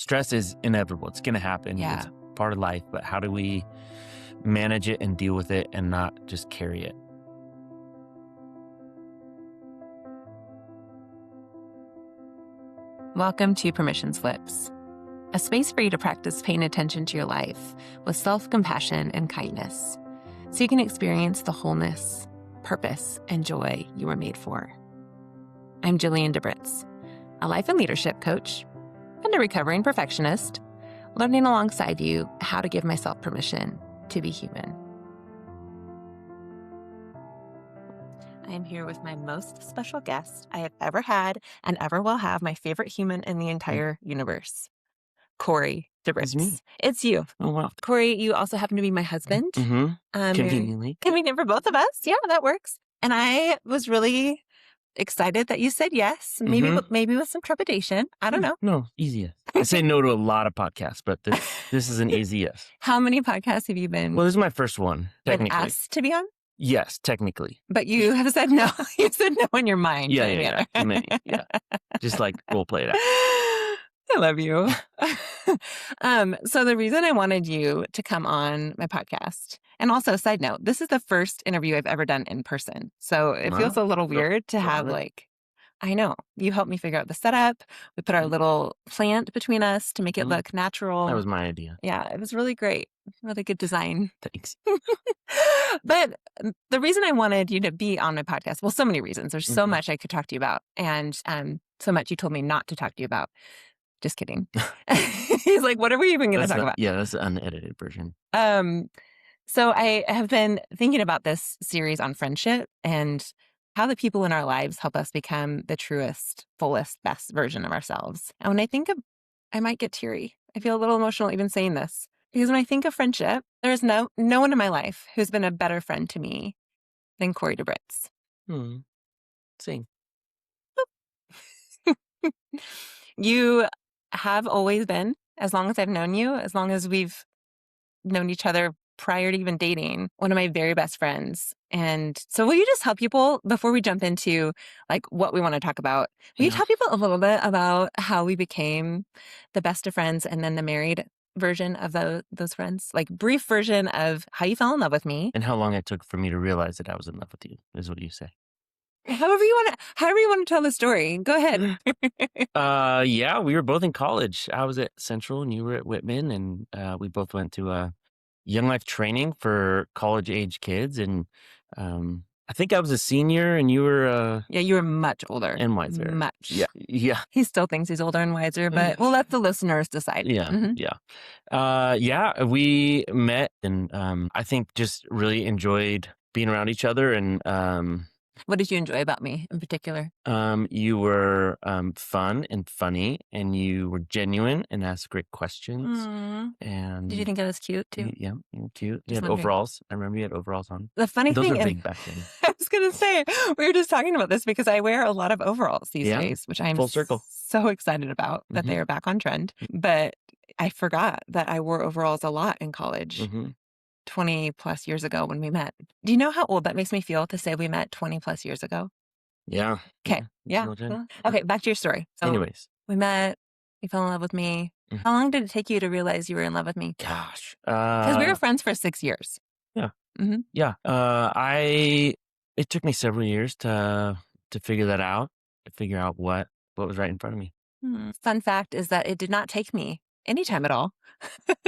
Stress is inevitable. It's going to happen. Yeah. It's part of life. But how do we manage it and deal with it and not just carry it? Welcome to Permission Slips, a space for you to practice paying attention to your life with self-compassion and kindness, so you can experience the wholeness, purpose, and joy you were made for. I'm DeBritz, a life and leadership coach and a recovering perfectionist, learning alongside you how to give myself permission to be human. I am here with my most special guest I have ever had and ever will have, my favorite human in the entire universe, Corey DeBritz. It's me. It's you. Oh, wow. Corey, you also happen to be my husband. Conveniently. Convenient for both of us. Yeah, that works. And I was really excited that you said yes, maybe with some trepidation. I don't know. No, easy yes. I say no to a lot of podcasts, but this is an easy yes. How many podcasts have you been, Well, this is my first one, been technically. asked to be on? Yes, technically. But you have said no. You said no in your mind. Yeah. Yeah. Just like role play it out. I love you. So the reason I wanted you to come on my podcast, and also side note, this is the first interview I've ever done in person. So it feels a little weird to have I know, you helped me figure out the setup. We put our little plant between us to make it look natural. That was my idea. Yeah, it was really great. Really good design. Thanks. But the reason I wanted you to be on my podcast, well, so many reasons. There's so much I could talk to you about, and so much you told me not to talk to you about. Just kidding. He's like, what are we even going to talk about? Yeah, that's the unedited version. So I have been thinking about this series on friendship and how the people in our lives help us become the truest, fullest, best version of ourselves. And when I think of, I might get teary. I feel a little emotional even saying this. Because when I think of friendship, there is no one in my life who's been a better friend to me than Corey DeBritz. Sing. You have always been, as long as I've known you, as long as we've known each other prior to even dating, one of my very best friends. And so will you just tell people, before we jump into what we want to talk about, will you tell people a little bit about how we became the best of friends and then the married version of those friends? Brief version of how you fell in love with me. And how long it took for me to realize that I was in love with you, is what you say. However you want to tell the story. Go ahead. Yeah, we were both in college. I was at Central and you were at Whitman, and we both went to Young Life training for college age kids. And I think I was a senior and you were you were much older and wiser. Much. Yeah. He still thinks he's older and wiser, but we'll let the listeners decide. Yeah. We met and I think just really enjoyed being around each other. And what did you enjoy about me in particular? You were fun and funny, and you were genuine and asked great questions. And did you think I was cute too? Yeah, you were cute. You had overalls. I remember you had overalls on. The funny thing, those were big back then. I was going to say, we were just talking about this because I wear a lot of overalls these days, which I'm full circle. So excited about that they are back on trend. But I forgot that I wore overalls a lot in college. 20 plus years ago when we met. Do you know how old that makes me feel to say we met 20 plus years ago? Yeah. Okay. Yeah. Okay. Back to your story. So anyways, we met, you fell in love with me. How long did it take you to realize you were in love with me? Gosh. Because we were friends for 6 years. Yeah. Yeah. It took me several years to figure that out, to figure out what was right in front of me. Fun fact is that it did not take me any time at all.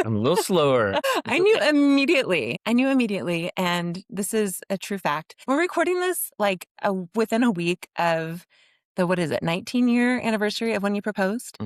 I'm a little slower. I knew immediately. And this is a true fact. We're recording this within a week of the 19-year anniversary of when you proposed.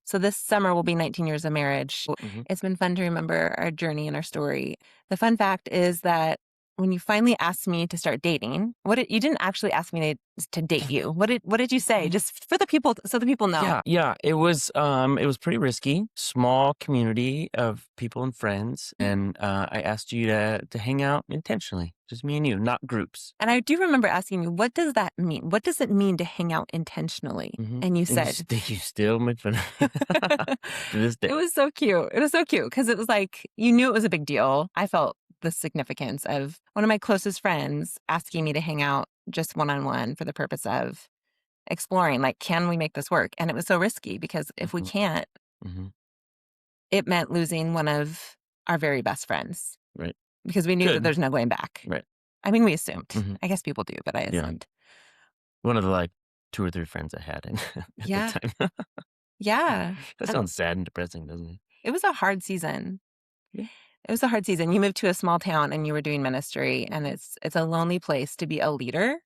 So this summer will be 19 years of marriage. It's been fun to remember our journey and our story. The fun fact is that when you finally asked me to start dating, you didn't actually ask me to date you. What did you say? Just for the people, so the people know. Yeah. It was pretty risky. Small community of people and friends, and I asked you to hang out intentionally, just me and you, not groups. And I do remember asking you, what does that mean? What does it mean to hang out intentionally? And you said, you still make fun of to this day. It was so cute. Because it was you knew it was a big deal. I felt the significance of one of my closest friends asking me to hang out just one-on-one for the purpose of exploring, can we make this work? And it was so risky because if we can't, it meant losing one of our very best friends Right. because we knew that Good. there's no going back. Right. I mean, we assumed. Mhm. I guess people do, but I Yeah. assumed. One of the, like, 2 or 3 friends I had at the Yeah. time. Yeah. That sounds sad and depressing, doesn't it? It was a hard season. Yeah. It was a hard season. You moved to a small town and you were doing ministry, and it's a lonely place to be a leader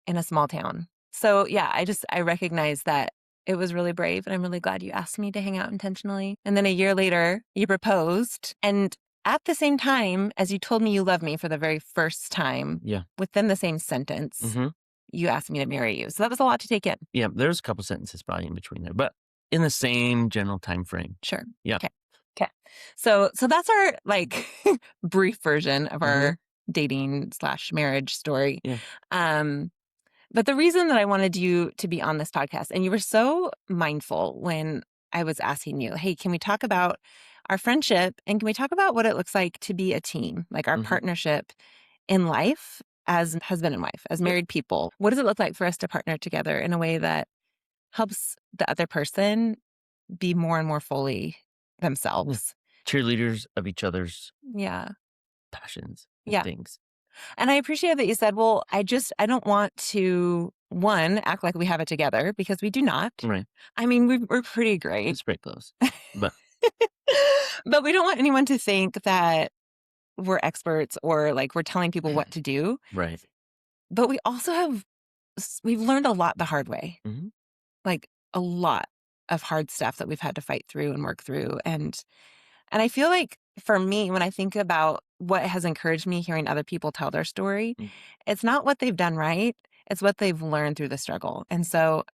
in a small town. So, yeah, I recognize that it was really brave, and I'm really glad you asked me to hang out intentionally. And then a year later, you proposed, and at the same time as you told me you love me for the very first time, Yeah. within the same sentence, Mhm. you asked me to marry you. So that was a lot to take in. Yeah, there's a couple sentences probably in between there, but in the same general time frame. Sure. Yeah. Okay. Okay. So that's our like brief version of Mhm. our dating/marriage story. Yeah. Um, but the reason that I wanted you to be on this podcast, and you were so mindful when I was asking you, hey, can we talk about our friendship and can we talk about what it looks like to be a team, like our Mhm. partnership in life as husband and wife, as Yep. married people? What does it look like for us to partner together in a way that helps the other person be more and more fully Yeah. themselves? Cheerleaders of each other's Yeah. passions and Yeah. things. And I appreciate that you said, well, I don't want to, one, act like we have it together because we do not. Right. I mean, we're pretty great. It's pretty close. But But we don't want anyone to think that we're experts or like we're telling people what to do. right. But we also we've learned a lot the hard way, Mhm. like a lot of hard stuff that we've had to fight through and work through. And I feel like for me, when I think about what has encouraged me hearing other people tell their story, Mm. it's not what they've done right, it's what they've learned through the struggle. And so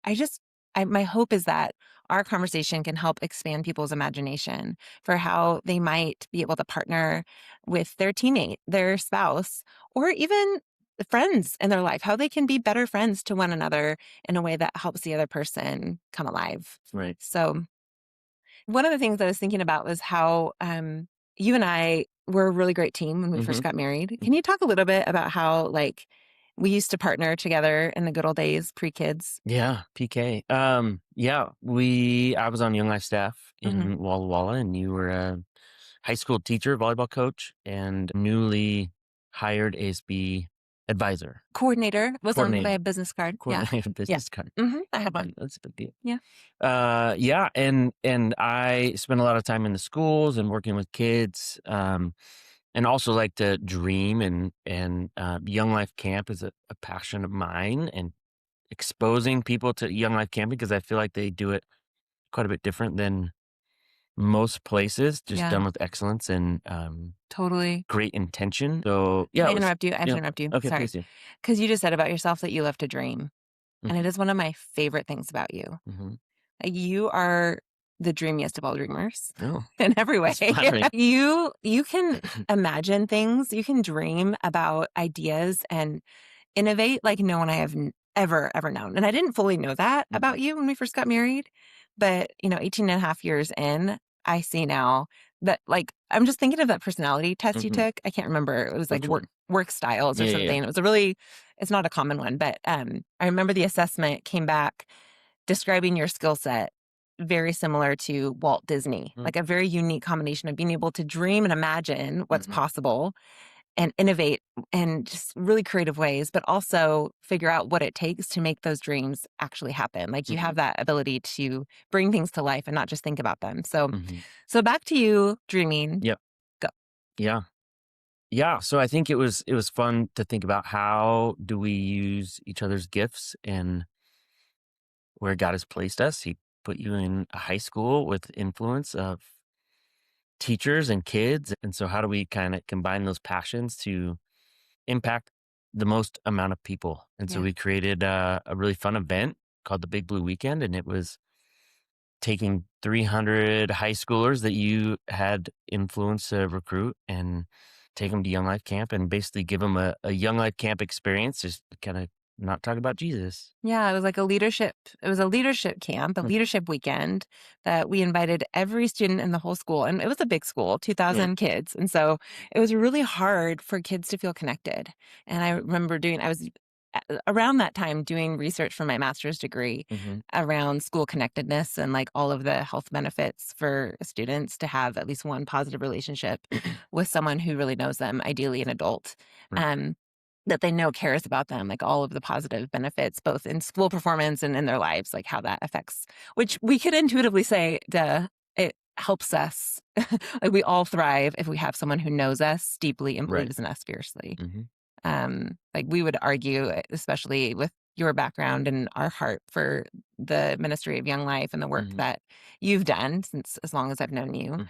my hope is that our conversation can help expand people's imagination for how they might be able to partner with their teammate, their spouse, or even the friends in their life, how they can be better friends to one another in a way that helps the other person come alive. Right. So one of the things I was thinking about was how you and I were a really great team when we first Mhm. got married. Can you talk a little bit about how like we used to partner together in the good old days, pre-kids? Yeah, PK. Yeah, I was on Young Life staff Hmm. in Walla Walla, and you were a high school teacher, volleyball coach, and newly hired ASB advisor, Coordinator was on coordinator, my business card. Yeah. coordinator Yeah. business card. I had one. That's a big deal. Yeah. Yeah, and I spent a lot of time in the schools and working with kids, and also like to dream and Young Life Camp is a passion of mine, and exposing people to Young Life Camp because I feel like they do it quite a bit different than most places, just Yeah. done with excellence and Totally. great intention. So yeah, Can I it was. interrupt you? I have to Yeah. interrupt you. Okay, Sorry. please do. Because you just said about yourself that you love to dream. And it Mhm, is one of my favorite things about you. mhm. Like, you are the dreamiest of all dreamers Oh, in every way. that's flattering. You can imagine things, you can dream about ideas and innovate like no one I have ever known. And I didn't fully know that Mhm, about you when we first got married. But, 18 and a half years in, I see now that like I'm just thinking of that personality test you mhm. took. I can't remember. It was like Which one? work styles or Yeah, yeah, yeah. something. It was it's not a common one, but I remember the assessment came back describing your skill set very similar to Walt Disney, Mm, like a very unique combination of being able to dream and imagine what's mhm, possible and innovate in just really creative ways, but also figure out what it takes to make those dreams actually happen. Like you mhm, have that ability to bring things to life and not just think about them. mhm. So back to you dreaming. Yep. Go. Yeah. Yeah. So I think it was fun to think about how do we use each other's gifts and where God has placed us. He put you in a high school with influence of teachers and kids. And so how do we kind of combine those passions to impact the most amount of people? And so Yeah. we created a really fun event called the Big Blue Weekend. And it was taking 300 high schoolers that you had influence to recruit and take them to Young Life Camp and basically give them a Young Life Camp experience, just kind of not talk about Jesus. Yeah, it was a leadership camp, a Hmm. leadership weekend that we invited every student in the whole school. And it was a big school, Yeah. 2,000 kids. And so it was really hard for kids to feel connected. And I remember around that time doing research for my master's degree around school connectedness and like all of the health benefits for students to have at least one positive relationship with someone who really knows them, ideally an adult. Right. That they know cares about them, like all of the positive benefits, both in school performance and in their lives, like how that affects, which we could intuitively say, duh, it helps us. Like we all thrive if we have someone who knows us deeply and Right. believes in us fiercely. Mm-hmm. Like we would argue, especially with your background and our heart for the ministry of Young Life and the work Mm-hmm. that you've done since as long as I've known you, Mm-hmm.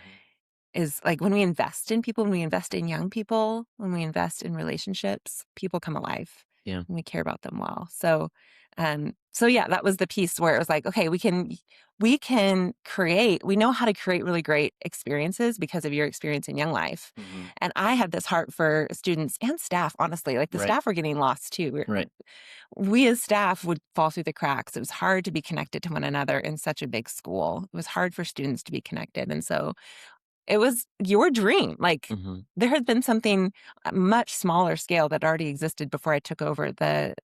is like when we invest in people, when we invest in young people, when we invest in relationships, people come alive Yeah. and we care about them well. So yeah, that was the piece where it was like, okay, we know how to create really great experiences because of your experience in Young Life. Mm-hmm. And I had this heart for students and staff, honestly, like the Right. staff were getting lost too. Right. We as staff would fall through the cracks. It was hard to be connected to one another in such a big school. It was hard for students to be connected. And so it was your dream. Like Mm-hmm. there had been something much smaller scale that already existed before I took over the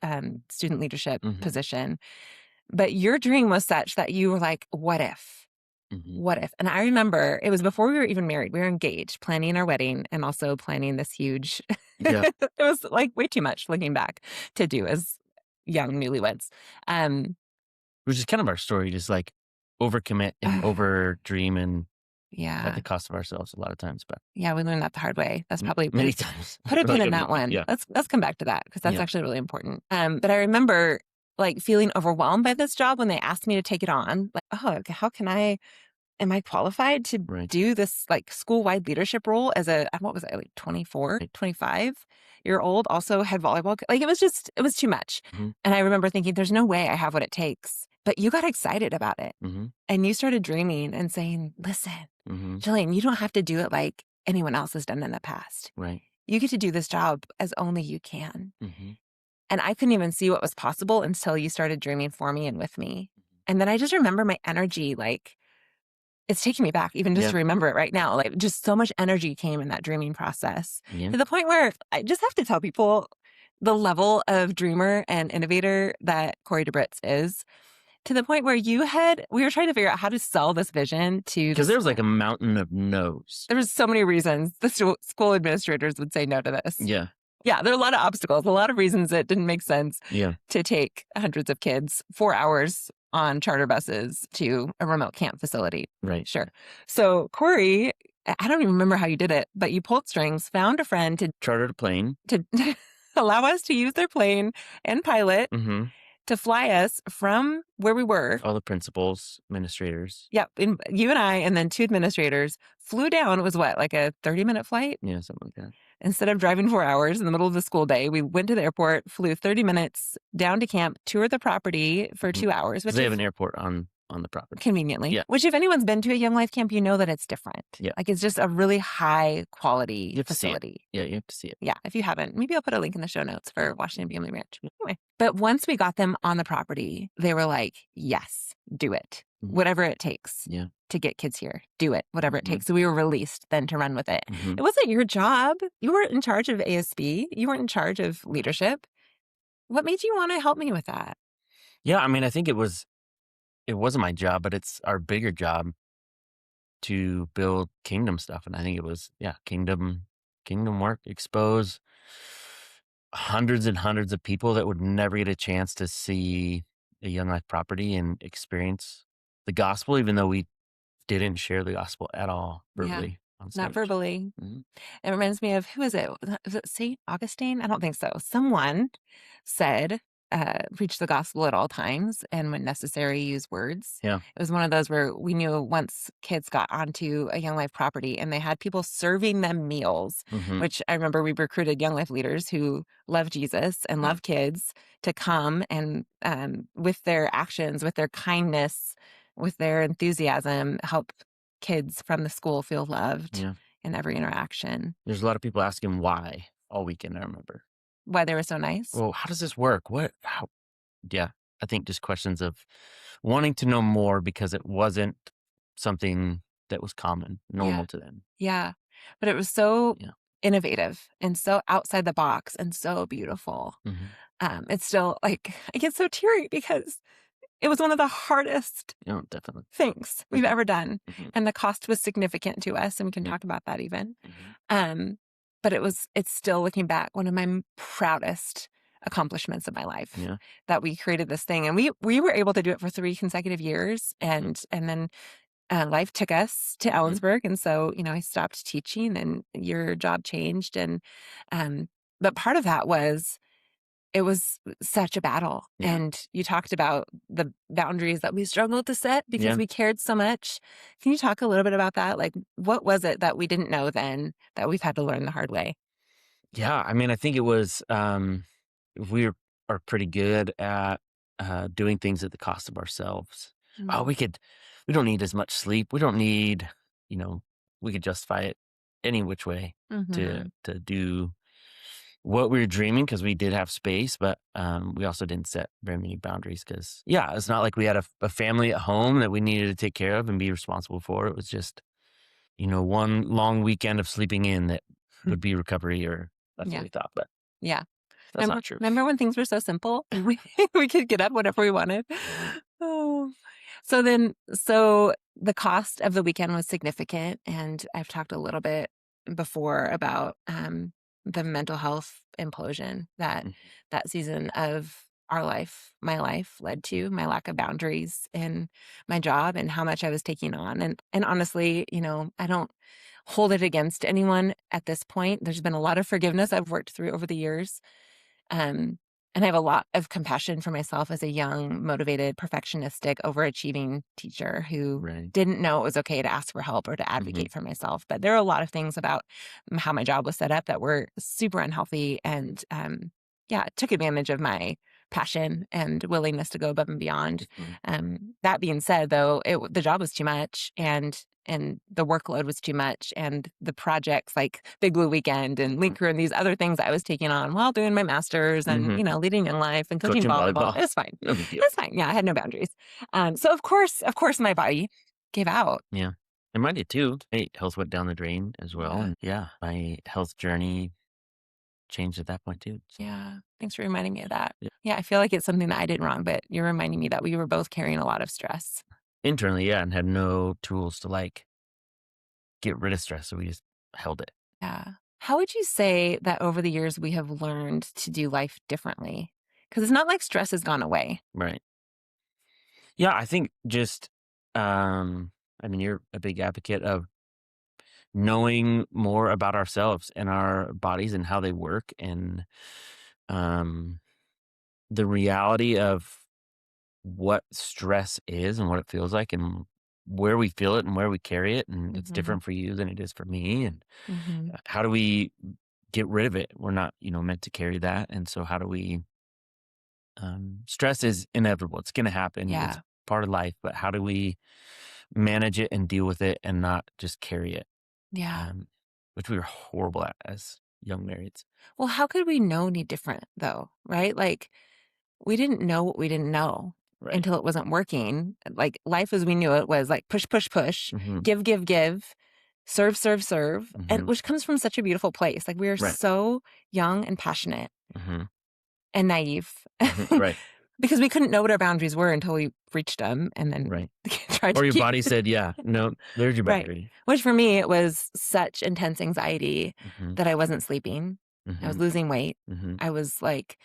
student leadership Mm-hmm. position. But your dream was such that you were like, what if? Mm-hmm. What if? And I remember it was before we were even married. We were engaged, planning our wedding and also planning this huge, Yeah. it was like way too much looking back to do as young newlyweds. Um, Which is kind of our story, just like overcommit and over dream and at yeah. the cost of ourselves a lot of times, but Yeah, we learned that the hard way. That's probably many times. put a pin Like, in that one. yeah. Let's come back to that because that's Yeah. actually really important. But I remember like feeling overwhelmed by this job when they asked me to take it on. Like, oh, okay, how can I? Am I qualified to Right. do this like school-wide leadership role as a what was I like 24, 25-year old? Also had volleyball. Like it was too much. Mm-hmm. And I remember thinking, there's no way I have what it takes. But you got excited about it, Mm-hmm. and you started dreaming and saying, "Listen, Mm-hmm. Jillian, you don't have to do it like anyone else has done in the past. Right. You get to do this job as only you can." Mm-hmm. And I couldn't even see what was possible until you started dreaming for me and with me. And then I just remember my energy, like it's taking me back even just Yeah. to remember it right now. Like just so much energy came in that dreaming process Yeah. to the point where I just have to tell people the level of dreamer and innovator that Corey DeBritz is, to the point where we were trying to figure out how to sell this vision to Because there was like a mountain of no's. there was so many reasons the school administrators would say no to this. Yeah. Yeah, there are a lot of obstacles, a lot of reasons it didn't make sense Yeah. to take hundreds of kids 4 hours on charter buses to a remote camp facility. Right. Sure. So Corey, I don't even remember how you did it, but you pulled strings, found a friend Chartered a plane. to allow us to use their plane and pilot Mm-hmm. to fly us from where we were. All the principals, administrators. Yeah, you and I, and then 2 administrators flew down. It was what, like a 30-minute flight? Yeah, something like that. Instead of driving 4 hours in the middle of the school day, we went to the airport, flew 30 minutes down to camp, toured the property for 2 hours. Because they have an airport on the property. Conveniently. Yeah. Which if anyone's been to a Young Life camp, you know that it's different. Yeah. Like it's just a really high quality facility. Yeah, you have to see it. Yeah, if you haven't, maybe I'll put a link in the show notes for Washington Family Ranch. Anyway, but once we got them on the property, they were like, yes, do it. Mhm. Whatever it takes Yeah. to get kids here, do it, whatever it Mhm. takes. So we were released then to run with it. Mhm. It wasn't your job. You weren't in charge of ASB. You weren't in charge of leadership. What made you want to help me with that? Yeah, I mean, I think it wasn't my job, but it's our bigger job to build kingdom stuff. And I think it was, kingdom work, expose hundreds and hundreds of people that would never get a chance to see a Young Life property and experience the gospel, even though we didn't share the gospel at all verbally on stage. Not verbally. Mhm. It reminds me of, who is it? Was it St. Augustine? I don't think so. Someone said, preach the gospel at all times and when necessary, use words. Yeah. It was one of those where we knew once kids got onto a Young Life property and they had people serving them meals, Mhm. which I remember we recruited Young Life leaders who love Jesus and love kids to come and with their actions, with their kindness, with their enthusiasm, help kids from the school feel loved Yeah. in every interaction. There's a lot of people asking why all weekend, I remember. Why they were so nice. Well, how does this work? How? Yeah. I think just questions of wanting to know more because it wasn't something that was normal to them. Yeah. But it was so Yeah. innovative and so outside the box and so beautiful. Mhm. It's still like I get so teary because it was one of the hardest Oh, definitely. things we've Mhm, ever done, mhm, and the cost was significant to us, and we can yep, talk about that even. mhm, Um, but it's still looking back one of my proudest accomplishments of my life yeah, that we created this thing, and we were able to do it for 3 consecutive years, mhm, and then life took us to mhm, Ellensburg, and so I stopped teaching, and your job changed, and um, but part of that was it was such a battle. yeah, And you talked about the boundaries that we struggled to set because yeah. we cared so much. Can you talk a little bit about that? Like, what was it that we didn't know then that we've had to learn the hard way? Yeah, I mean, I think it was, we are pretty good at, doing things at the cost of ourselves. Oh, Mm. we don't need as much sleep. We don't need, you know, we could justify it any which way Mm-hmm. to do what we were dreaming because we did have space, but, we also didn't set very many boundaries because, yeah, it's not like we had a family at home that we needed to take care of and be responsible for. It was just, one long weekend of sleeping in that would be recovery, or that's what Yeah. we thought, but Yeah. that's Remember, not true. remember when things were so simple and we could get up whenever we wanted? Oh. So the cost of the weekend was significant. And I've talked a little bit before about the mental health implosion that Mhm, that season of our life, my life, led to my lack of boundaries in my job and how much I was taking on. And honestly, I don't hold it against anyone at this point. There's been a lot of forgiveness I've worked through over the years. Um, and I have a lot of compassion for myself as a young, motivated, perfectionistic, overachieving teacher who right. didn't know it was okay to ask for help or to Mhm, advocate for myself. But there are a lot of things about how my job was set up that were super unhealthy and, yeah, it took advantage of my passion and willingness to go above and beyond. mhm, That being said, though, the job was too much, and the workload was too much, and the projects like Big Blue Weekend and mhm, Leaker and these other things I was taking on while doing my master's and, mhm. leading young life and coaching Coaching volleyball. volleyball, It's fine. no big deal. It's fine. Yeah, I had no boundaries. So of course, my body gave out. Yeah, and mine did too. Hey, health went down the drain as well, Yeah. and yeah, my health journey changed at that point too, so, Yeah. Thanks for reminding me of that. yeah. Yeah, I feel like it's something that I did wrong, but you're reminding me that we were both carrying a lot of stress. Internally, yeah, and had no tools to, like, get rid of stress, so we just held it. Yeah. How would you say that over the years we have learned to do life differently? Because it's not like stress has gone away. Right. Yeah, I think just, I mean, you're a big advocate of knowing more about ourselves and our bodies and how they work, and, um, the reality of what stress is and what it feels like and where we feel it and where we carry it, and it's Hmm. different for you than it is for me, and Hmm. how do we get rid of it? We're not, meant to carry that, and so how do we stress is inevitable. It's going to happen. It's Yeah. part of life, but how do we manage it and deal with it and not just carry it? Yeah. Um, which we were horrible at as young marrieds. Well, how could we know any different though? Right? Like we didn't know what we didn't know Right. until it wasn't working. Like life as we knew it was like push, push, push, Hmm. give, give, give, serve, serve, serve. And Hmm. which comes from such a beautiful place. Like we are Right. so young and passionate Hmm. and naive Hmm. Right. because we couldn't know what our boundaries were until we reached them and then Right. tried to Or your keep body said, yeah, no, there's your right. boundary. Which for me, it was such intense anxiety Hmm. that I wasn't sleeping. I was Hmm. losing weight. Hmm. I was like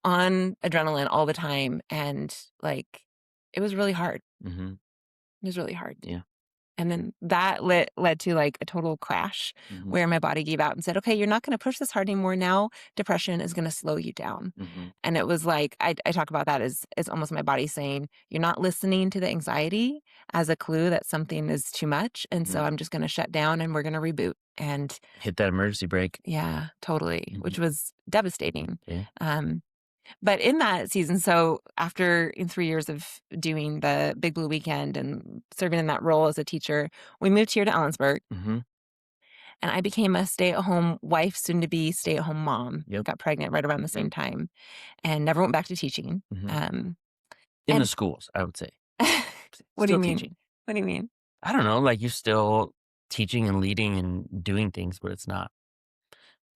on adrenaline all the time. And like, it was really hard. Hmm. It was really hard. Yeah. And then that led to like a total crash Hmm. where my body gave out and said, okay, you're not going to push this hard anymore. Now depression is going to slow you down. Hmm. And it was like, I talk about that as almost my body saying, you're not listening to the anxiety as a clue that something is too much. And Hmm. so I'm just going to shut down and we're going to reboot. And Hit that emergency brake. yeah, totally, Hmm. which was devastating. Yeah. Um, but in that season, so after in 3 years of doing the Big Blue Weekend and serving in that role as a teacher, we moved here to Ellensburg, Hmm. and I became a stay-at-home wife, soon to be stay-at-home mom. Yep. Got pregnant right around the Yep. same time, and never went back to teaching. Hmm. Um, In the and schools, I would say. what do you Still mean? teaching. What do you mean? I don't know, like, you're still teaching and leading and doing things, but it's not,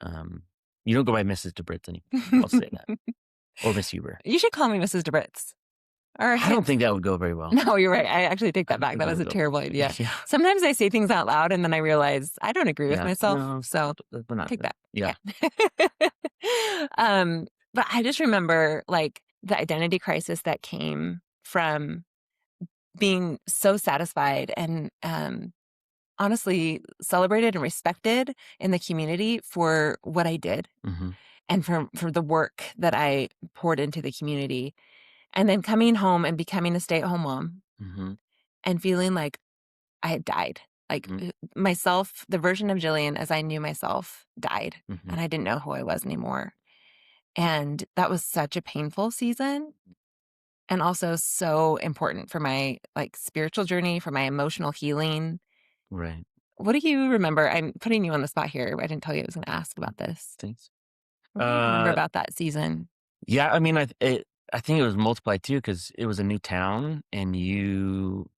um you don't go by Mrs. DeBritz anymore. I'll say that. or Miss Huber. You should call me Mrs. DeBritz. Or I don't think that would go very well. no, you're right. I actually take I that don't back. think That that was would a go. terrible idea. Yeah, Sometimes I say things out loud and then I realize I don't agree with yeah. myself. No, So we're not take there. that. Yeah. Yeah. But I just remember like the identity crisis that came from being so satisfied and honestly celebrated and respected in the community for what I did Hmm. and for the work that I poured into the community. And then coming home and becoming a stay-at-home mom Hmm. and feeling like I had died. Like Hmm. myself, the version of Jillian as I knew myself died Hmm. and I didn't know who I was anymore. And that was such a painful season and also so important for my like spiritual journey, for my emotional healing. Right. What do you remember? I'm putting you on the spot here. I didn't tell you I was going to ask about this. Thanks. What do you remember Uh, about that season? yeah. I mean, I think it was multiplied too because it was a new town, and you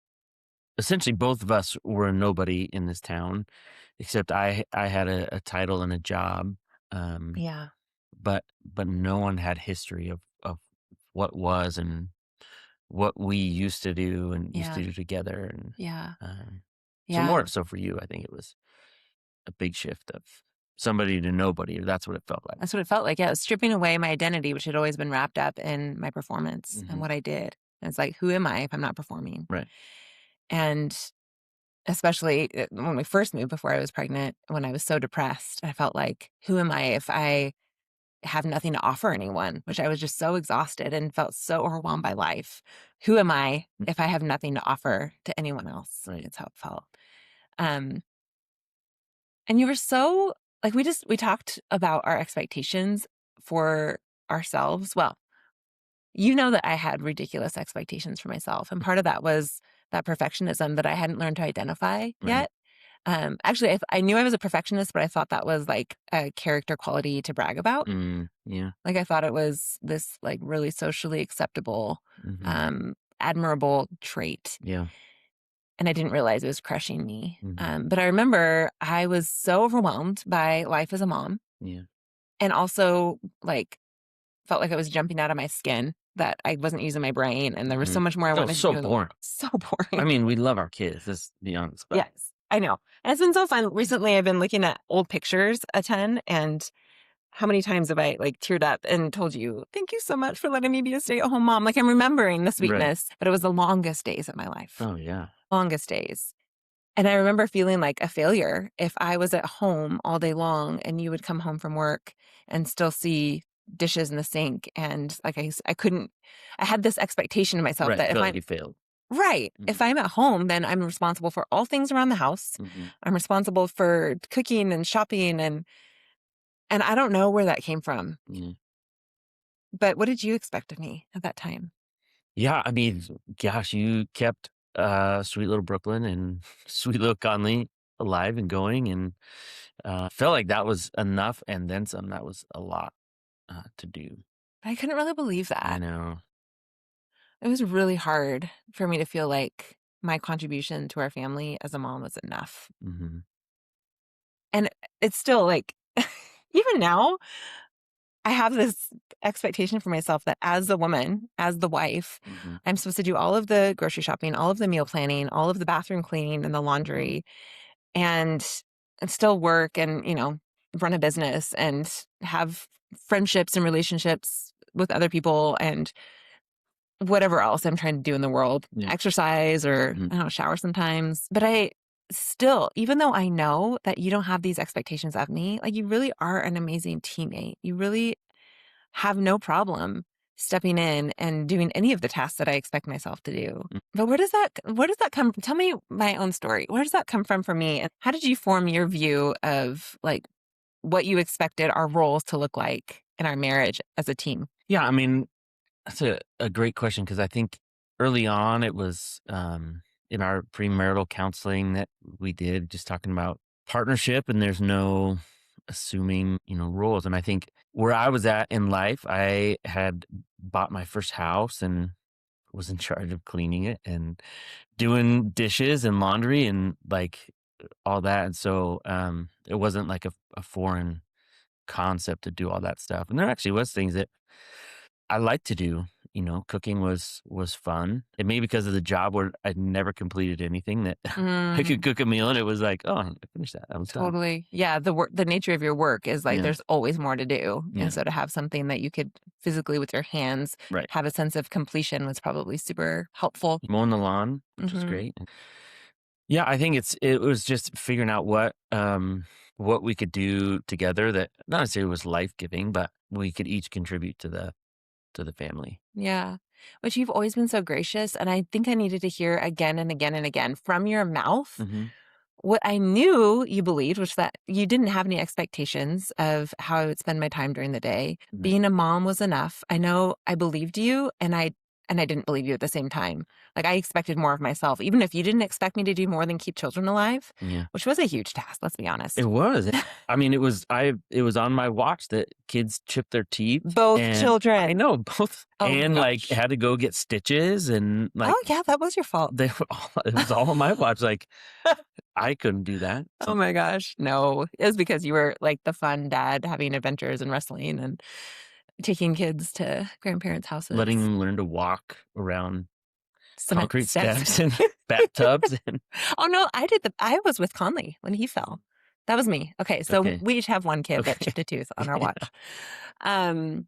essentially both of us were a nobody in this town, except I had a title and a job, um, Yeah. but no one had history of what was and what we used to do and used to Yeah. do together, and Yeah. so more Yeah. so for you, I think it was a big shift of somebody to nobody. That's what it felt like. That's what it felt like. Yeah, it was stripping away my identity, which had always been wrapped up in my performance and Hmm. what I did. And it's like, who am I if I'm not performing? Right. And especially when we first moved before I was pregnant, when I was so depressed, I felt like, who am I if I have nothing to offer anyone, which I was just so exhausted and felt so overwhelmed by life. Who am I if I have nothing to offer to anyone else? Right. It's how it felt. Um, and you were so like we talked about our expectations for ourselves. Well, you know that I had ridiculous expectations for myself, and part of that was that perfectionism that I hadn't learned to identify Right. yet. Actually, I knew I was a perfectionist, but I thought that was like a character quality to brag about. Yeah. Like I thought it was this like really socially acceptable, Hmm. admirable trait. Yeah. And I didn't realize it was crushing me. Hmm. But I remember I was so overwhelmed by life as a mom Yeah. and also like felt like I was jumping out of my skin, that I wasn't using my brain and there was Hmm. so much more I Oh, wanted to so do in the world. boring. So I boring. mean, we love our kids. Let's be honest about it. Yes, I know. And it's been so fun. Recently, I've been looking at old pictures a ton and how many times have I like teared up and told you, thank you so much for letting me be a stay-at-home mom? Like I'm remembering the Right. sweetness, but it was the longest days of my life. Oh, yeah. Longest days. And I remember feeling like a failure if I was at home all day long and you would come home from work and still see dishes in the sink. And like I couldn't, I had this expectation of myself Right. that if Feel like I'm you failed. right, Hmm. if I'm at home, then I'm responsible for all things around the house. Hmm. I'm responsible for cooking and shopping and I don't know where that came from. Yeah. But what did you expect of me at that time? Yeah. I mean, gosh, you kept sweet little Brooklyn and sweet little Conley alive and going, and felt like that was enough, and then some. That was a lot to do. I couldn't really believe I that. know. It was really hard for me to feel like my contribution to our family as a mom was enough. Hmm. And it's still like, even now, I have this expectation for myself that as a woman, as the wife, Hmm. I'm supposed to do all of the grocery shopping, all of the meal planning, all of the bathroom cleaning and the Hmm. laundry, and, and still work and, run a business and have friendships and relationships with other people and whatever else I'm trying to do in the world, Yeah. exercise or Hmm. I don't know, shower sometimes. But I still, even though I know that you don't have these expectations of me, like you really are an amazing teammate. You really have no problem stepping in and doing any of the tasks that I expect myself to do. But where does that come from? Tell me my own story. Where does that come from for me? And how did you form your view of like what you expected our roles to look like in our marriage as a team? Yeah. I mean, that's a great question because I think early on it was in our premarital counseling that we did, just talking about partnership, and there's no assuming, roles. And I think where I was at in life, I had bought my first house and was in charge of cleaning it and doing dishes and laundry and like all that. And so it wasn't like a foreign concept to do all that stuff. And there actually was things that I like to do. Cooking was fun. And maybe because of the job where I'd never completed anything that I could Mm, cook a meal and it was like, oh, I finished that. I was done. totally. Yeah, the nature of your work is like Yeah. there's always more to do. And Yeah. so to have something that you could physically with your hands Right. have a sense of completion was probably super helpful. Mowing the lawn, which was Mhm. great. Yeah, I think it was just figuring out what we could do together that not necessarily was life giving, but we could each contribute to the family. Yeah. But you've always been so gracious, and I think I needed to hear again and again and again from your mouth Hmm. what I knew you believed, which that you didn't have any expectations of how I would spend my time during the day. Right. Being a mom was enough. I know I believed you, and I didn't believe you at the same time. Like I expected more of myself, even if you didn't expect me to do more than keep children alive, Yeah. which was a huge task, let's be It honest. was. I mean, it was on my watch that kids chipped their teeth, Both and I children. know both, Oh my and like gosh. had to go get stitches, and like Oh yeah, that was your fault. they were all, it was all on my watch. Like I couldn't do that. Oh my gosh. No, it was because you were like the fun dad having adventures and wrestling and taking kids to grandparents' Letting houses. them learn to walk around Cement concrete steps. steps and bathtubs, and Oh no, I was with Conley when he fell. That was me. Okay, so okay, we each have one kid that okay, chipped a tooth on our yeah, watch. Um,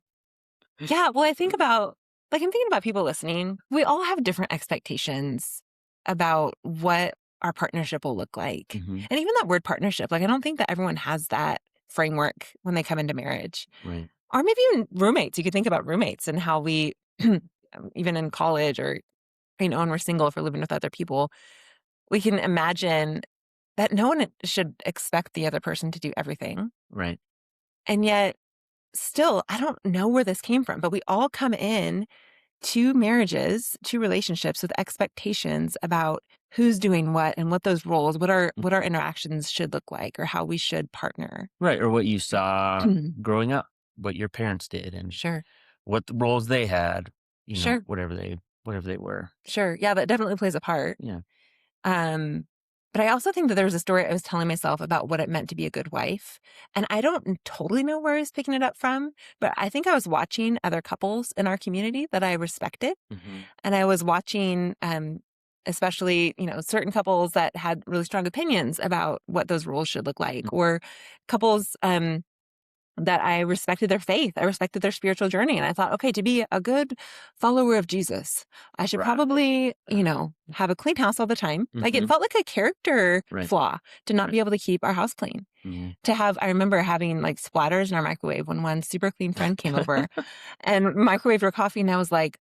yeah, well, I'm thinking about people listening. We all have different expectations about what our partnership will look like. hmm, And even that word partnership, like I don't think that everyone has that framework when they come into marriage. right, Or maybe even roommates. You could think about roommates and how we even in college or when we're single, if we're living with other people, we can imagine that no one should expect the other person to do everything. right, And yet, still, I don't know where this came from, but we all come in to marriages, to relationships with expectations about who's doing what and what those roles, mm, what our interactions should look like or how we should partner. right, or what you saw growing up, what your parents did, and Sure. what the roles they had, Sure. whatever they were. Sure. Yeah, that definitely plays a part. Yeah. Um, but I also think that there was a story I was telling myself about what it meant to be a good wife. And I don't totally know where I was picking it up from, but I think I was watching other couples in our community that I respected. Hmm. And I was watching, especially, certain couples that had really strong opinions about what those roles should look like, or couples, that I respected their faith. I respected their spiritual journey. And I thought, okay, to be a good follower of Jesus, I should Right. probably, have a clean house all the time. Like it Hmm. felt like a character Right. flaw to not Right. be able to keep our house clean. Yeah. I remember having like splatters in our microwave when one super clean friend came over and microwaved her coffee. And I was like,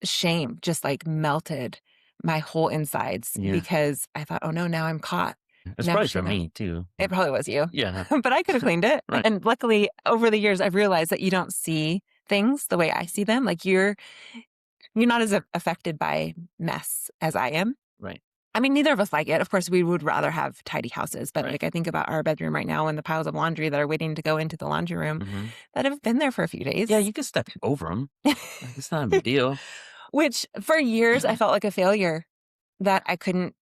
shame just like melted my whole insides Yeah. because I thought, oh no, now I'm caught. It's Now probably she for knows. me too. It probably was you. Yeah. But I could have cleaned it. Right. And luckily, over the years, I've realized that you don't see things the way I see them. Like you're not as affected by mess as I am. Right. I mean, neither of us like it. Of course, we would rather have tidy houses. But Right. like I think about our bedroom right now and the piles of laundry that are waiting to go into the laundry room Hmm. that have been there for a few days. Yeah, you can step over them. It's not a big deal. Which for years I felt like a failure that I couldn't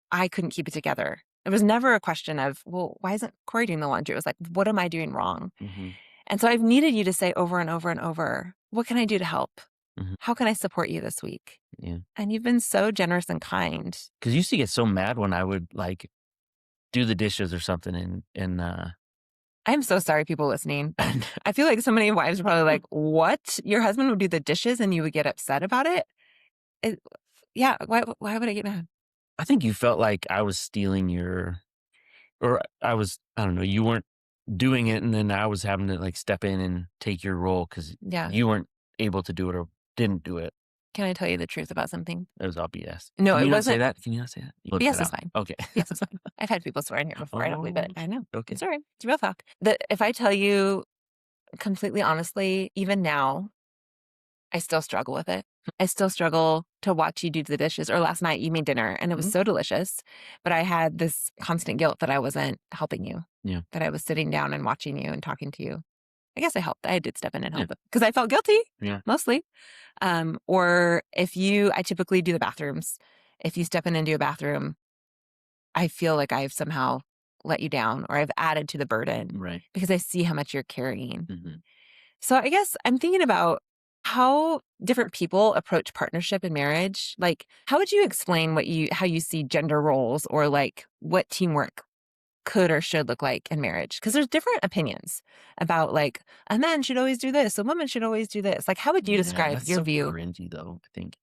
keep it together. It was never a question of, well, why isn't Corey doing the laundry? It was like, what am I doing wrong? Hmm. And so I've needed you to say over and over and over, what can I do to help? Hmm. How can I support you this week? Yeah. And you've been so generous and kind. Because you used to get so mad when I would like do the dishes or something, and I'm so sorry, people listening. I feel like so many wives are probably like, what? Your husband would do the dishes and you would get upset about it? It yeah. Why would I get mad? I think you felt like I was stealing or I don't know, you weren't doing it, and then I was having to like step in and take your role because Yeah. you weren't able to do it or didn't do it. Can I tell you the truth about something? It was all BS. No, Can it you not say wasn't. that? Can you not say that? You BS that is out. fine. Okay. BS is fine. I've had people swear in here before. I don't believe it. Oh, I know. okay. It's all right. It's real talk. That if I tell you completely honestly, even now, I still struggle with it. I still struggle to watch you do the dishes. Or last night you made dinner and it was Mhm. so delicious, but I had this constant guilt that I wasn't helping you. Yeah. That I was sitting down and watching you and talking to you. I guess I helped. I did step in and Yeah. help because I felt guilty Yeah. mostly. Or I typically do the bathrooms. If you step in and do a bathroom, I feel like I've somehow let you down or I've added to the burden Right. because I see how much you're carrying. Hmm. So I guess I'm thinking about how different people approach partnership and marriage. Like, how would you explain how you see gender roles or like what teamwork could or should look like in marriage? Because there's different opinions about like a man should always do this, a woman should always do this. Like, how would you Yeah, describe that's your so view? cringy though, I think.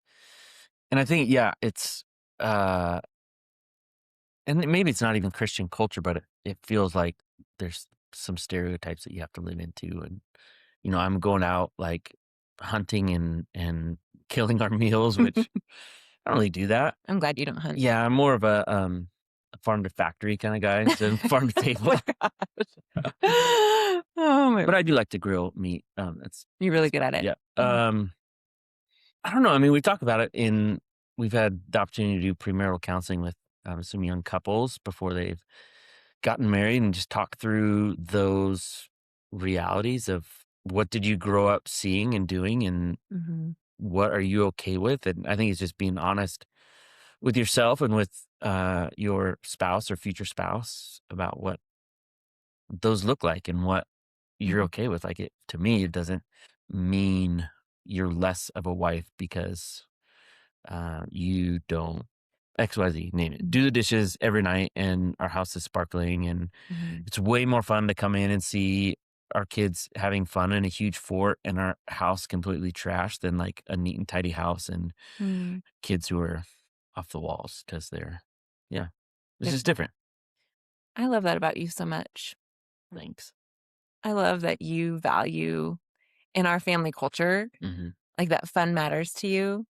And I think, yeah, it's uh and maybe it's not even Christian culture, but it feels like there's some stereotypes that you have to live into. And, I'm going out like hunting and killing our meals, which I don't really do that. I'm glad you don't hunt. Yeah, I'm more of a farm to factory kind of guy instead of farm to Oh table. my gosh. Oh my, But I do like to grill meat. you're really That's good at it. yeah. Mhm. I don't know. I mean, we talk about it we've had the opportunity to do premarital counseling with some young couples before they've gotten married and just talk through those realities of what did you grow up seeing and doing and Mhm. what are you okay with? And I think it's just being honest with yourself and with your spouse or future spouse about what those look like and what you're Mhm. okay with. Like to me, it doesn't mean you're less of a wife because you don't XYZ, name it. Mhm. Do the dishes every night and our house is sparkling and Mhm. it's way more fun to come in and see our kids having fun in a huge fort and our house completely trashed than like a neat and tidy house and Mm. kids who are off the walls because yeah, it's Yep. just different. I love that about you so much. Thanks. I love that you value in our family culture, Hmm. like that fun matters to you,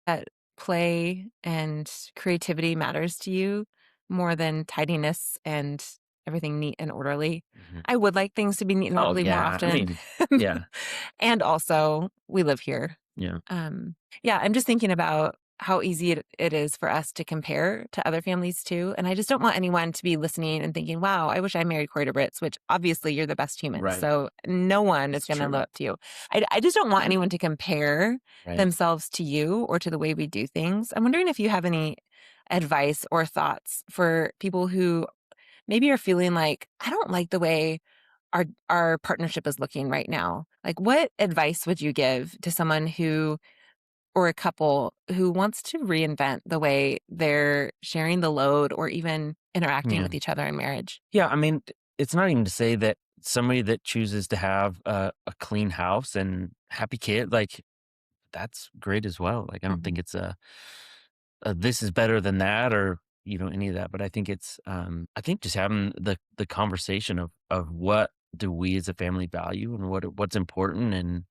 that play and creativity matters to you more than tidiness and everything neat and orderly. Hmm. I would like things to be neat and Oh, orderly more yeah. I often. mean, yeah, And also, we live here. yeah, Yeah, I'm just thinking about how easy it is for us to compare to other families too. And I just don't want anyone to be listening and thinking, wow, I wish I married Corey DeBritz, which obviously you're the best human. right. So no one is It's going to live true. up to you. I just don't want anyone to compare Right. themselves to you or to the way we do things. I'm wondering if you have any advice or thoughts for people who maybe are feeling like, I don't like the way our partnership is looking right now. Like, what advice would you give to someone who or a couple who wants to reinvent the way they're sharing the load or even interacting Yeah. with each other in marriage? Yeah. I mean, it's not even to say that somebody that chooses to have a clean house and happy kid, like that's great as well. Like, I don't think Mhm. it's this is better than that or, any of that. But I think I think just having the conversation of what do we as a family value and what's important. And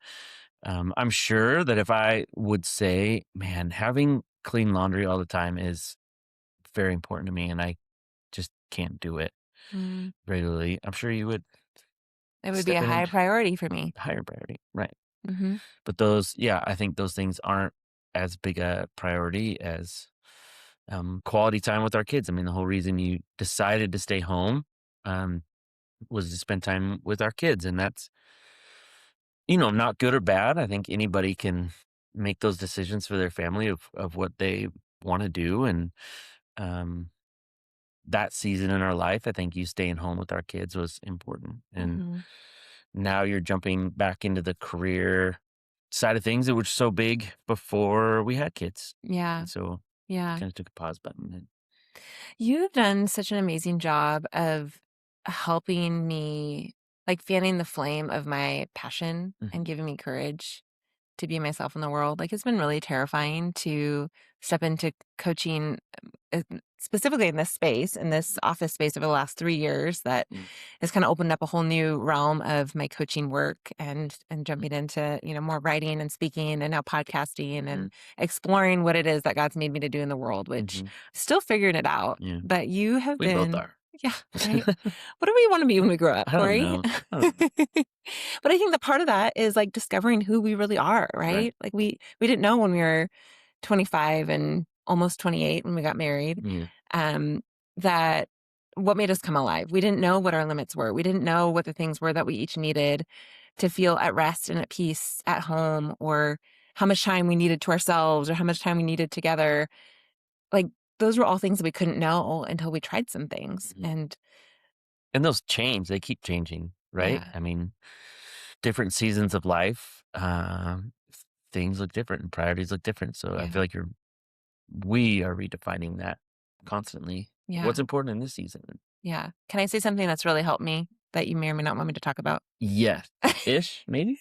I'm sure that if I would say, man, having clean laundry all the time is very important to me. And I just can't do it Mm, regularly. I'm sure you would it would be step a in high and priority for me. higher priority. Right. Mhm. But I think those things aren't as big a priority as quality time with our kids. I mean, the whole reason you decided to stay home um, was to spend time with our kids. And that's, not good or bad. I think anybody can make those decisions for their family of what they want to do. And um, that season in our life, I think you staying home with our kids was important. And Mhm. now you're jumping back into the career side of things that were so big before we had kids. Yeah. And so Yeah. kind of took a pause button. And, You've done such an amazing job of helping me, like fanning the flame of my passion and Mhm. giving me courage to be myself in the world. Like, it's been really terrifying to step into coaching, specifically in this space, in this office space over the last 3 years that Mm, has kind of opened up a whole new realm of my coaching work and mm, jumping into, more writing and speaking and now podcasting mhm, and exploring what it is that God's made me to do in the world, which mhm. still figuring it out. Yeah, But you have we both been, are. yeah, right. What do we want to be when we grow up, I don't Corey? know. I don't know. But I think that part of that is like discovering who we really are, Right. right? Like we didn't know when we were 25 and almost 28 when we got married, Yeah. um, that what made us come alive. We didn't know what our limits were. We didn't know what the things were that we each needed to feel at rest and at peace at home, or how much time we needed to ourselves or how much time we needed together. Like, those were all things that we couldn't know until we tried some things. Mhm. And And those change, they keep changing, right? yeah. I mean, different seasons of life. things look different and priorities look different. So I Yeah. feel like we are redefining that constantly. Yeah. What's important in this season? Yeah. Can I say something that's really helped me that you may or may not want me to talk about? Yes. Ish, maybe?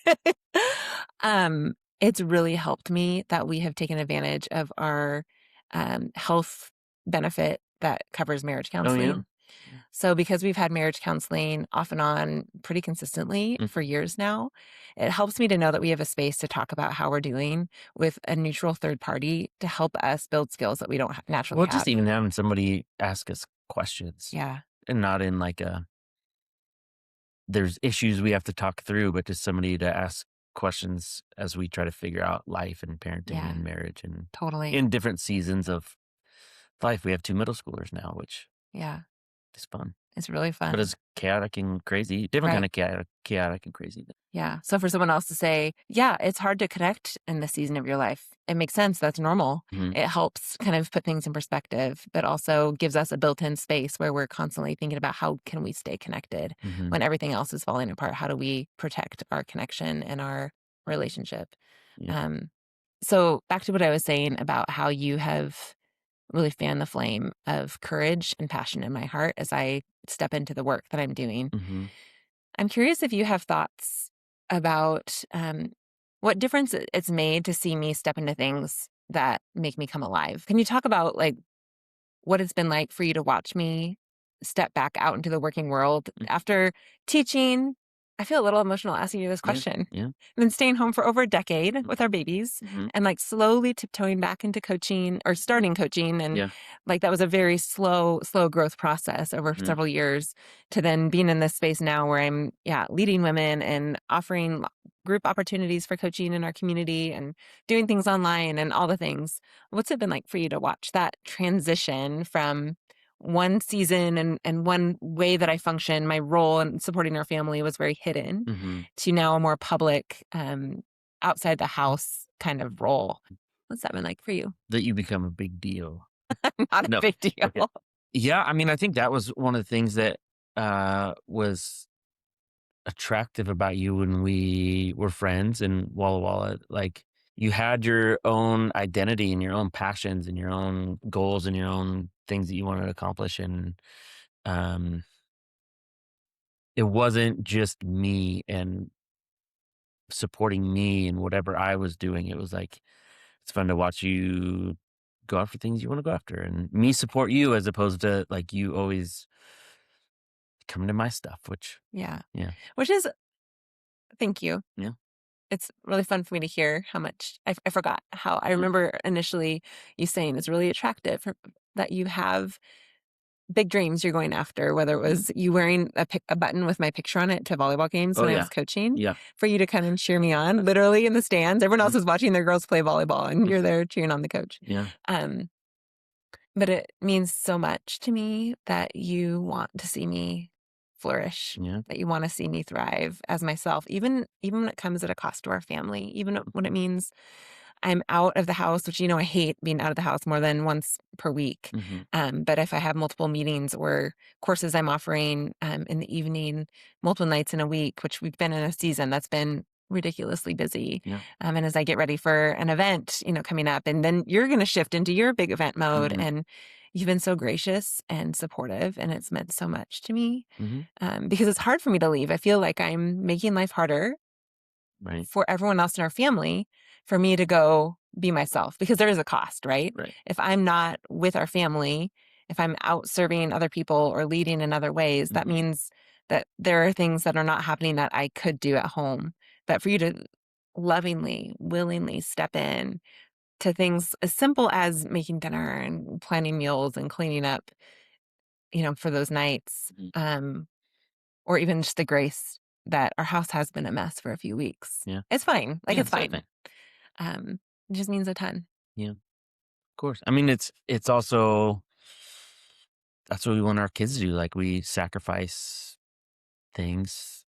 It's really helped me that we have taken advantage of our health benefit that covers marriage Oh, yeah. counseling. So, because we've had marriage counseling off and on pretty consistently Mm. for years now, it helps me to know that we have a space to talk about how we're doing with a neutral third party to help us build skills that we don't naturally Well, just have. even having somebody ask us questions Yeah. and not in like there's issues we have to talk through, but just somebody to ask questions as we try to figure out life and parenting Yeah. and marriage and Totally. in different seasons of life. We have 2 middle schoolers now, which Yeah. is fun, It's really but fun. it's chaotic and crazy, different kind Right. of chaotic and crazy. Yeah. So for someone else to say, yeah, it's hard to connect in this season of your life, it makes sense. That's normal. Mhm, It helps kind of put things in perspective, but also gives us a built-in space where we're constantly thinking about how can we stay connected mhm, when everything else is falling apart? How do we protect our connection and our relationship? yeah, Um, so back to what I was saying about how you have really fanned the flame of courage and passion in my heart as I step into the work that I'm doing. mhm. I'm curious if you have thoughts about what difference it's made to see me step into things that make me come alive. Can you talk about like what it's been like for you to watch me step back out into the working world Mm, after teaching? I feel a little emotional asking you this yeah, question. yeah, I've been staying home for over a decade mm, with our babies mhm, and like slowly tiptoeing back into coaching or starting coaching. And yeah, like that was a very slow growth process over mhm, several years to then being in this space now where I'm, yeah, leading women and offering group opportunities for coaching in our community and doing things online and all the things. What's it been like for you to watch that transition from one season and one way that I function, my role in supporting our family was very hidden, mhm. to now a more public, outside the house kind of role. What's that been like for you? That you become a big deal. Not a No, big okay. deal. Yeah, I mean, I think that was one of the things that, was attractive about you when we were friends in Walla Walla. Like, you had your own identity and your own passions and your own goals and your own things that you wanted to accomplish, and, um, it wasn't just me and supporting me and whatever I was doing. It was like, it's fun to watch you go after things you wanna go after, and me support you as opposed to, like, you always coming to my stuff, which Yeah. yeah, Which is thank you. yeah, It's really fun for me to hear how much I forgot how I mm, remember initially you saying it's really attractive that you have big dreams you're going after, whether it yeah. was you wearing a button with my picture on it to volleyball games Oh, when I yeah. was coaching Yeah, for you to come and cheer me on, literally in the stands. Everyone mhm, else is watching their girls play volleyball and mm, you're there cheering on the coach. yeah, Um, but it means so much to me that you want to see me flourish, yeah, that you want to see me thrive as myself, even when it comes at a cost to our family, even when it mhm, means I'm out of the house, which, I hate being out of the house more than once per week. mhm, But if I have multiple meetings or courses I'm offering in the evening, multiple nights in a week, which we've been in a season that's been ridiculously busy. yeah, And as I get ready for an event, coming up, and then you're going to shift into your big event mode. mhm, And you've been so gracious and supportive, and it's meant so much to me mhm, because it's hard for me to leave. I feel like I'm making life harder right, for everyone else in our family for me to go be myself because there is a cost, right? right, If I'm not with our family, if I'm out serving other people or leading in other ways, that mhm, means that there are things that are not happening that I could do at home. But for you to lovingly, willingly step in to things as simple as making dinner and planning meals and cleaning up, for those nights, mhm, or even just the grace that our house has been a mess for a few weeks. yeah, It's fine. Like, yeah, it's it's fine. fine. Um, it just means a ton. Yeah, of course. I mean, it's also that's what we want our kids to do, like, we sacrifice things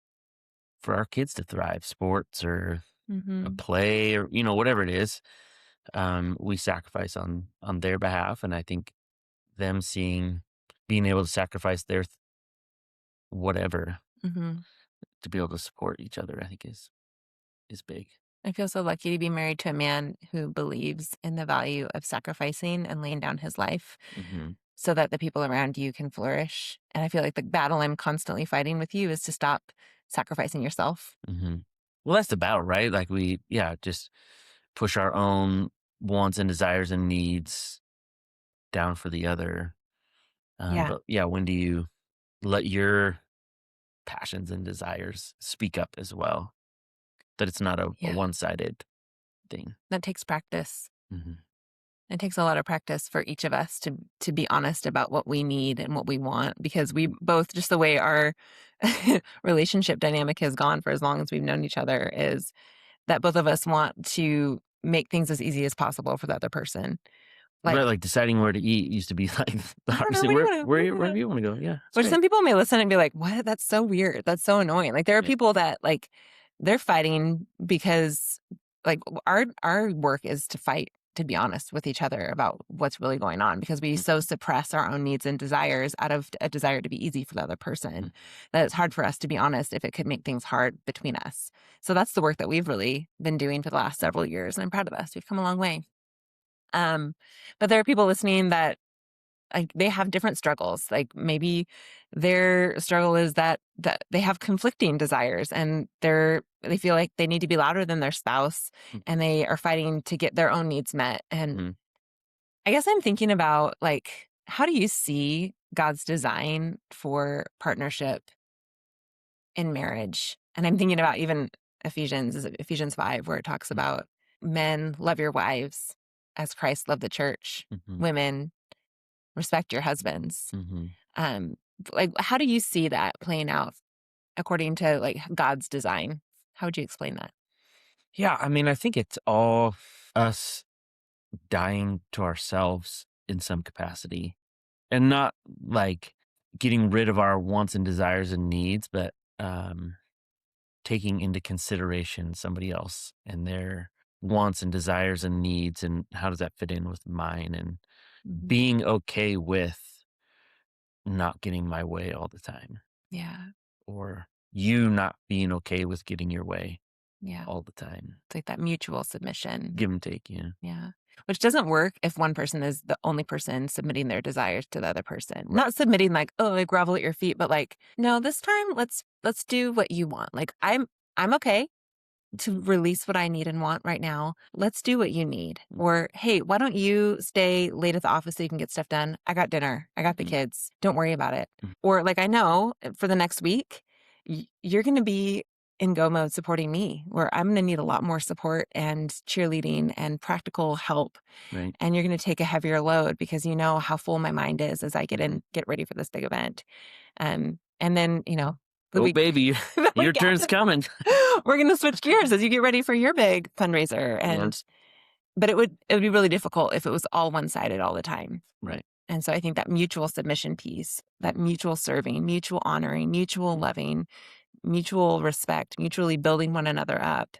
for our kids to thrive, sports or a Mhm. play or, whatever it is, we sacrifice on their behalf, and I think them being able to sacrifice their whatever Mhm. to be able to support each other, I think is big. I feel so lucky to be married to a man who believes in the value of sacrificing and laying down his life Mhm. so that the people around you can flourish. And I feel like the battle I'm constantly fighting with you is to stop sacrificing yourself. Mhm. Well, that's the battle, right? Like just push our own wants and desires and needs down for the other. Yeah. But yeah, when do you let your passions and desires speak up as well? That it's not a Yeah. one-sided thing. That takes practice. Mhm. It takes a lot of practice for each of us to be honest about what we need and what we want because we both just the way our relationship dynamic has gone for as long as we've known each other is that both of us want to make things as easy as possible for the other person. Right, Like, like deciding where to eat used to be like the I don't hardest know, thing. what do you want Wherever to you want to go. Yeah, it's which great. some people may listen and be like, "What? That's so weird. That's so annoying." Like, there are Right. people that, like, they're fighting because, like, our work is to fight, to be honest with each other about what's really going on because we so Mhm. suppress our own needs and desires out of a desire to be easy for the other person Mhm. that it's hard for us to be honest if it could make things hard between us. So that's the work that we've really been doing for the last several years, and I'm proud of us. We've come a long way. Um, but there are people listening that like they have different struggles. Like maybe their struggle is that they have conflicting desires and they feel like they need to be louder than their spouse and they are fighting to get their own needs met. And Mhm. I guess I'm thinking about like how do you see God's design for partnership in marriage? And I'm thinking about even Ephesians, is it Ephesians 5 where it talks Mhm. about men love your wives as Christ loved the church. Mhm. Women respect your husbands. Mhm. Um, like, how do you see that playing out according to like God's design? How would you explain that? Yeah, I mean, I think it's all us dying to ourselves in some capacity and not like getting rid of our wants and desires and needs, but taking into consideration somebody else and their wants and desires and needs and how does that fit in with mine and Mhm. being okay with not getting my way all the time Yeah, or you not being okay with getting your way yeah. all the time. It's like that mutual submission. Give and take, yeah. Yeah. Which doesn't work if one person is the only person submitting their desires to the other person. Right. Not submitting like, "Oh, I grovel at your feet," but like, "No, this time let's do what you want." Like, I'm okay to release what I need and want right now. Let's do what you need. Or, hey, why don't you stay late at the office so you can get stuff done? I got dinner. I got the Mhm. kids. Don't worry about it. Mhm. Or, like, I know for the next week, you're going to be in go mode supporting me, where I'm going to need a lot more support and cheerleading and practical help. Right. And you're going to take a heavier load because you know how full my mind is as I Mhm. get ready for this big event. And then, the Oh, week, baby, the your week turn's after coming. we're gonna switch gears as you get ready for your big fundraiser, Yeah. but it would be really difficult if it was all one-sided all the time. Right. And so I think that mutual submission piece, that mutual serving, mutual honoring, mutual loving, mutual respect, mutually building one another up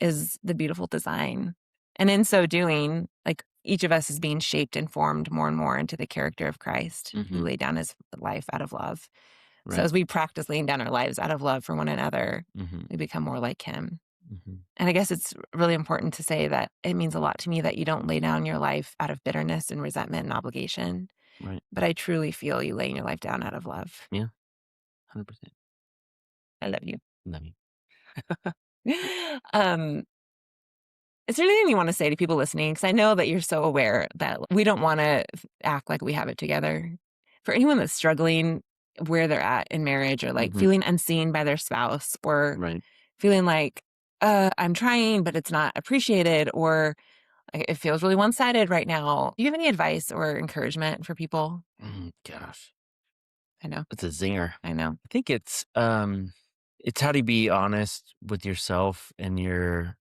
is the beautiful design. And in so doing, like each of us is being shaped and formed more and more into the character of Christ, who Mhm. laid down his life out of love. So Right. as we practice laying down our lives out of love for one another, Mhm. we become more like him. Mhm. And I guess it's really important to say that it means a lot to me that you don't lay down your life out of bitterness and resentment and obligation, Right. but I truly feel you laying your life down out of love. Yeah. 100%. I love you. Love you. um, is there anything you want to say to people listening? Because I know that you're so aware that we don't want to act like we have it together. For anyone that's struggling where they're at in marriage or like Mhm. feeling unseen by their spouse or Right. feeling like, I'm trying, but it's not appreciated, or it feels really one sided right now. Do you have any advice or encouragement for people? Gosh, I know. it's a zinger. I know. I think it's how to be honest with yourself and your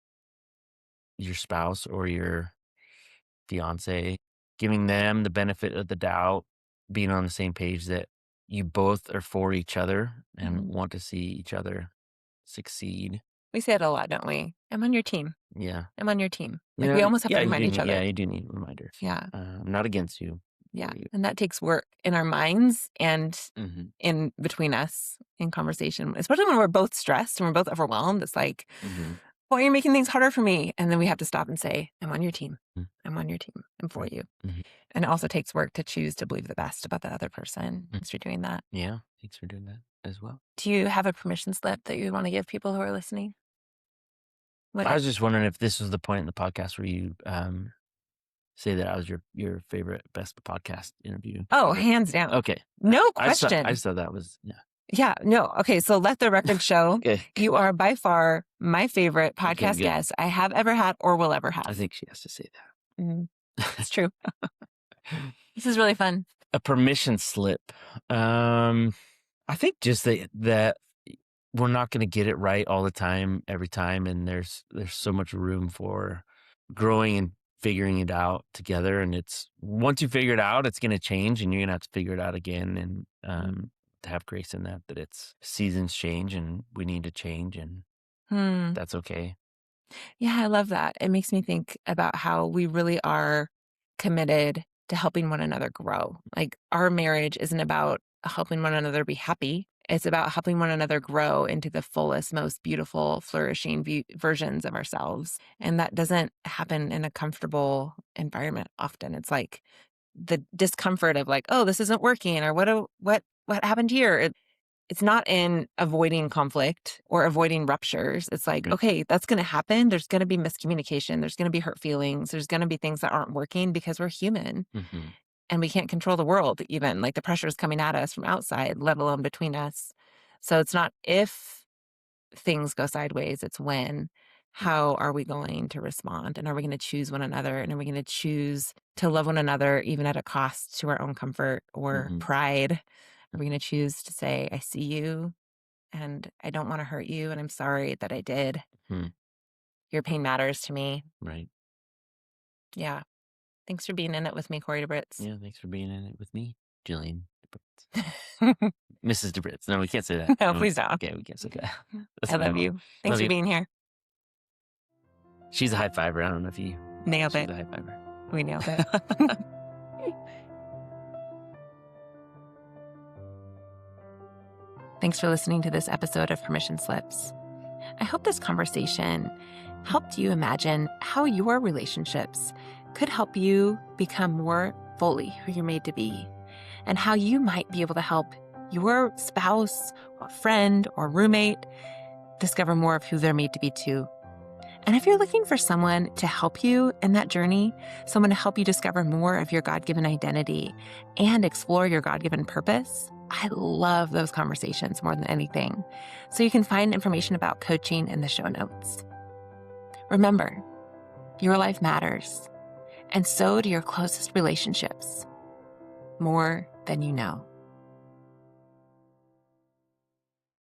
spouse or your fiance, giving them the benefit of the doubt, being on the same page that you both are for each other and Mhm. want to see each other succeed. We say it a lot, don't we? I'm on your team. Yeah. I'm on your team. Like we Yeah. almost have Yeah. to You remind do each need, yeah, other. you do need reminders. Yeah. I'm not against you. Yeah. For you. And that takes work in our minds and Hmm. in between us in conversation, especially when we're both stressed and we're both overwhelmed. It's like, Hmm. Well, you're making things harder for me. And then we have to stop and say, I'm on your team. Mm. I'm on your team. I'm for Right. you. Mhm. And it also takes work to choose to believe the best about the other person. Thanks for doing that. Yeah. Thanks for doing that as well. Do you have a permission slip that you want to give people who are listening? I was just wondering if this was the point in the podcast where you say that I was your favorite, best podcast interview. Oh, hands down. Okay. No I just question. thought that was, yeah. Yeah, no. Okay, so let the record show Okay. you are by far my favorite podcast good. guest I have ever had or will ever have. I think she has to say that. Mhm. It's true. This is really fun. A permission slip. I think just that we're not going to get it right all the time, every time, and there's so much room for growing and figuring it out together. And it's once you figure it out, it's going to change, and you're going to have to figure it out again. And to have grace in that it's seasons change, and we need to change, and that's okay. Yeah, I love that. It makes me think about how we really are committed to helping one another grow. Like our marriage isn't about helping one another be happy. It's about helping one another grow into the fullest, most beautiful, flourishing versions of ourselves. And that doesn't happen in a comfortable environment often. It's like the discomfort of like, oh, this isn't working, or what happened here? It's not in avoiding conflict or avoiding ruptures. It's like, okay, that's going to happen. There's going to be miscommunication. There's going to be hurt feelings. There's going to be things that aren't working because we're human. And we can't control the world even. Like the pressure is coming at us from outside, let alone between us. So it's not if things go sideways, it's when. How are we going to respond? And are we going to choose one another? And are we going to choose to love one another even at a cost to our own comfort or pride? Are we going to choose to say, I see you and I don't want to hurt you and I'm sorry that I did. Your pain matters to me. Right. Yeah. Thanks for being in it with me, Corey DeBritz. Yeah, thanks for being in it with me, Jillian DeBritz. Mrs. DeBritz. No, we can't say that. No, please don't. Okay, we can't say that. I love you. Thanks for being here. She's a high fiver. I don't know if you nailed it. She's a high fiver. We nailed it. Thanks for listening to this episode of Permission Slips. I hope this conversation helped you imagine how your relationships could help you become more fully who you're made to be, and how you might be able to help your spouse or friend or roommate discover more of who they're made to be too. And if you're looking for someone to help you in that journey, someone to help you discover more of your God-given identity and explore your God-given purpose, I love those conversations more than anything. So you can find information about coaching in the show notes. Remember, your life matters, and so do your closest relationships, more than you know.